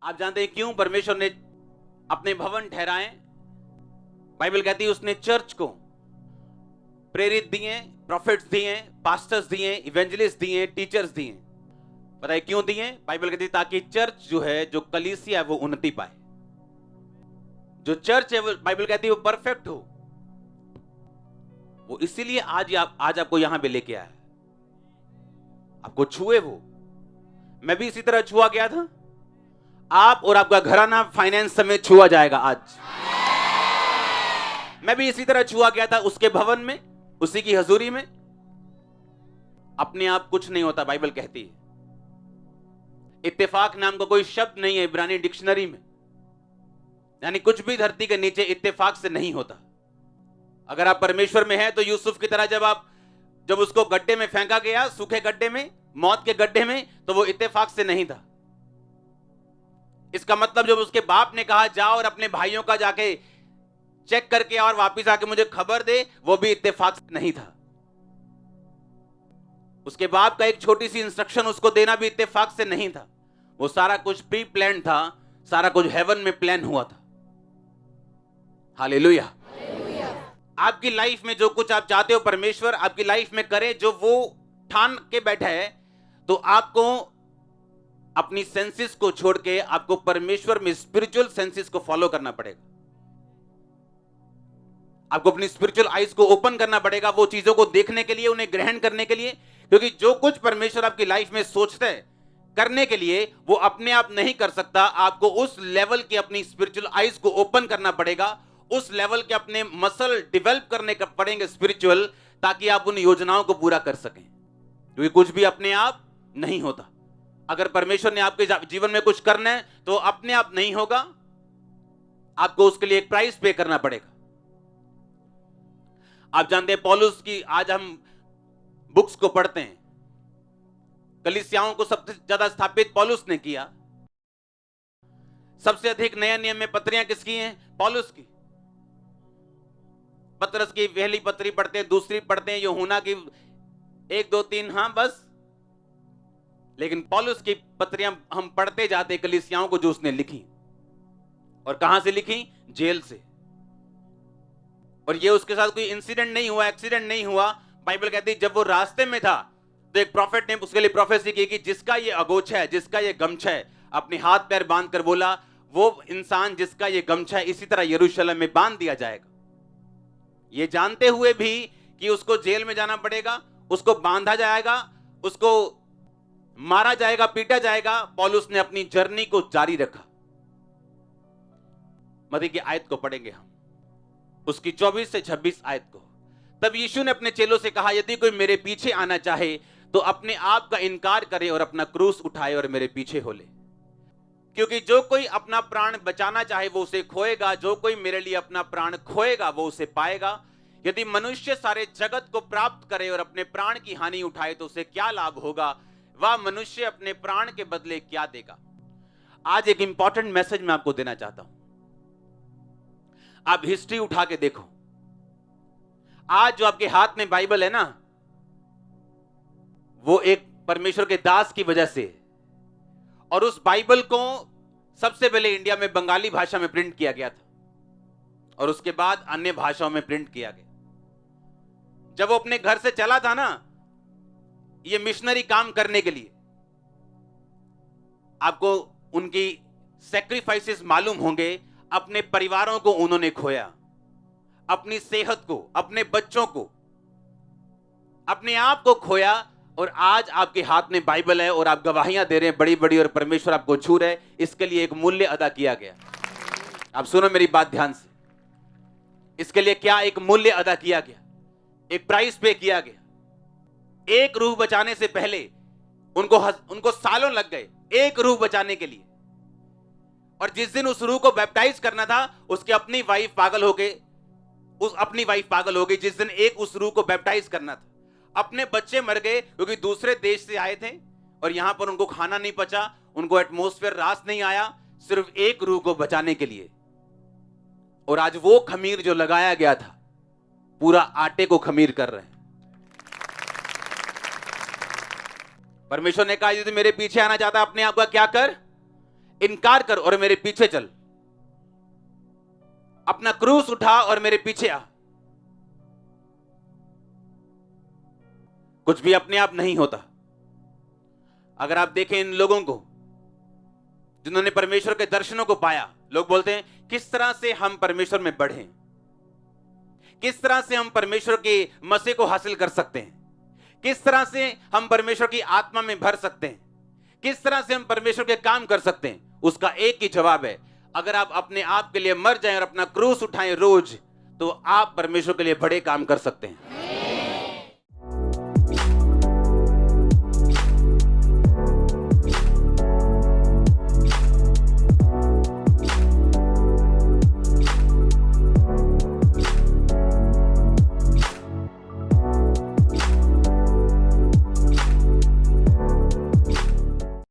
आप जानते हैं क्यों परमेश्वर ने अपने भवन ठहराए? बाइबल कहती है उसने चर्च को प्रेरित दिए, प्रॉफिट्स दिए, पास्टर्स दिए, इवेंजलिस्ट दिए, टीचर्स दिए। पता है क्यों दिए? बाइबल कहती है ताकि चर्च जो है, जो कलीसिया है, वो उन्नति पाए। जो चर्च है वो बाइबल कहती है वो परफेक्ट हो। वो इसीलिए आज आपको यहां पे लेके आया, आपको छुए वो। मैं भी इसी तरह छुआ गया था। आप और आपका घराना फाइनेंस समेत छुआ जाएगा आज। मैं भी इसी तरह छुआ गया था उसके भवन में, उसी की हजूरी में। अपने आप कुछ नहीं होता, बाइबल कहती है। इत्तेफाक नाम का कोई शब्द नहीं है इब्रानी डिक्शनरी में, यानी कुछ भी धरती के नीचे इत्तेफाक से नहीं होता। अगर आप परमेश्वर में हैं तो यूसुफ की तरह जब उसको गड्ढे में फेंका गया, सूखे गड्ढे में, मौत के गड्ढे में, तो वो इत्तेफाक से नहीं था। इसका मतलब जब उसके बाप ने कहा जाओ और अपने भाइयों का जाके चेक करके और वापस आके मुझे खबर दे, वो भी इत्तेफाक से नहीं था। उसके बाप का एक छोटी सी इंस्ट्रक्शन उसको देना भी इत्तेफाक से नहीं था। वो सारा कुछ प्री प्लान था, सारा कुछ हेवन में प्लान हुआ था। हालेलुया। आपकी लाइफ में जो कुछ आप चाहते हो परमेश्वर आपकी लाइफ में करे, जो वो ठान के बैठा है, तो आपको अपनी सेंसेस को छोड़ के आपको परमेश्वर में स्पिरिचुअल सेंसेस को फॉलो करना पड़ेगा। आपको अपनी स्पिरिचुअल आईज को ओपन करना पड़ेगा, वो चीजों को देखने के लिए, उन्हें ग्रहण करने के लिए। क्योंकि जो कुछ परमेश्वर आपकी लाइफ में सोचता है करने के लिए, वो अपने आप नहीं कर सकता। आपको उस लेवल की अपनी स्पिरिचुअल आईज को ओपन करना पड़ेगा, उस लेवल के अपने मसल डेवलप करने का पड़ेंगे स्पिरिचुअल, ताकि आप उन योजनाओं को पूरा कर सकें। क्योंकि कुछ भी अपने आप नहीं होता। अगर परमेश्वर ने आपके जीवन में कुछ करना है तो अपने आप नहीं होगा, आपको उसके लिए एक प्राइस पे करना पड़ेगा। आप जानते हैं पौलुस की, आज हम बुक्स को पढ़ते हैं, कलीसियाओं को सबसे ज्यादा स्थापित पौलुस ने किया। सबसे अधिक नया नियम में पत्रियां किसकी हैं? पौलुस की। पतरस की पहली पत्री पढ़ते हैं, दूसरी पढ़ते हैं, यूहन्ना की 1 2 3, हां बस। लेकिन पौलुस की पत्रियां हम पढ़ते जाते कलीसियाओं को, जो उसने लिखी। और कहां से लिखी? जेल से। और ये उसके साथ कोई इंसिडेंट नहीं हुआ, एक्सीडेंट नहीं हुआ। बाइबल कहती है जब वो रास्ते में था तो एक प्रॉफिट ने उसके लिए प्रोफेसी की कि जिसका ये अगोछा है, जिसका ये गमछा है, अपने हाथ पैर बांध कर बोला, वो इंसान जिसका ये गमछा है इसी तरह यरूशलेम में बांध दिया जाएगा। ये जानते हुए भी कि उसको जेल में जाना पड़ेगा, उसको बांधा जाएगा, उसको मारा जाएगा, पीटा जाएगा, पौलुस ने अपनी जर्नी को जारी रखा। मत्ती की आयत को पढ़ेंगे हम, उसकी 24 से 26 आयत को। तब यीशु ने अपने चेलों से कहा, यदि कोई मेरे पीछे आना चाहे तो अपने आप का इनकार करे और अपना क्रूस उठाए और मेरे पीछे हो ले। क्योंकि जो कोई अपना प्राण बचाना चाहे वो उसे खोएगा, जो कोई मेरे लिए अपना प्राण खोएगा वो उसे पाएगा। यदि मनुष्य सारे जगत को प्राप्त करे और अपने प्राण की हानि उठाए तो उसे क्या लाभ होगा? वह मनुष्य अपने प्राण के बदले क्या देगा? आज एक इंपॉर्टेंट मैसेज मैं आपको देना चाहता हूं। आप हिस्ट्री उठा के देखो। आज जो आपके हाथ में बाइबल है ना, वो एक परमेश्वर के दास की वजह से। और उस बाइबल को सबसे पहले इंडिया में बंगाली भाषा में प्रिंट किया गया था और उसके बाद अन्य भाषाओं में प्रिंट किया गया। जब वो अपने घर से चला था ना, ये मिशनरी काम करने के लिए, आपको उनकी सैक्रिफाइसेस मालूम होंगे। अपने परिवारों को उन्होंने खोया, अपनी सेहत को, अपने बच्चों को, अपने आप को खोया। और आज आपके हाथ में बाइबल है और आप गवाहियां दे रहे हैं बड़ी बड़ी, और परमेश्वर आपको छू रहे हैं। इसके लिए एक मूल्य अदा किया गया। आप सुनो मेरी बात ध्यान से। इसके लिए क्या एक मूल्य अदा किया गया, एक प्राइस पे किया गया। एक रूह बचाने से पहले उनको सालों लग गए एक रूह बचाने के लिए। और जिस दिन उस रूह को बैप्टाइज करना था, उसकी अपनी वाइफ पागल हो गई। जिस दिन एक उस रूह को बैप्टाइज करना था, अपने बच्चे मर गए क्योंकि दूसरे देश से आए थे और यहां पर उनको खाना नहीं पचा, उनको एटमॉस्फेयर रास नहीं आया, सिर्फ एक रूह को बचाने के लिए। और आज वो खमीर जो लगाया गया था, पूरा आटे को खमीर कर रहे हैं। परमेश्वर ने कहा यदि मेरे पीछे आना चाहता अपने आप का क्या कर? इनकार कर और मेरे पीछे चल। अपना क्रूस उठा और मेरे पीछे आ। कुछ भी अपने आप नहीं होता। अगर आप देखें इन लोगों को जिन्होंने परमेश्वर के दर्शनों को पाया, लोग बोलते हैं किस तरह से हम परमेश्वर में बढ़ें, किस तरह से हम परमेश्वर के मसीह को हासिल कर सकते हैं, किस तरह से हम परमेश्वर की आत्मा में भर सकते हैं, किस तरह से हम परमेश्वर के काम कर सकते हैं। उसका एक ही जवाब है, अगर आप अपने आप के लिए मर जाएं और अपना क्रूस उठाएं रोज, तो आप परमेश्वर के लिए बड़े काम कर सकते हैं।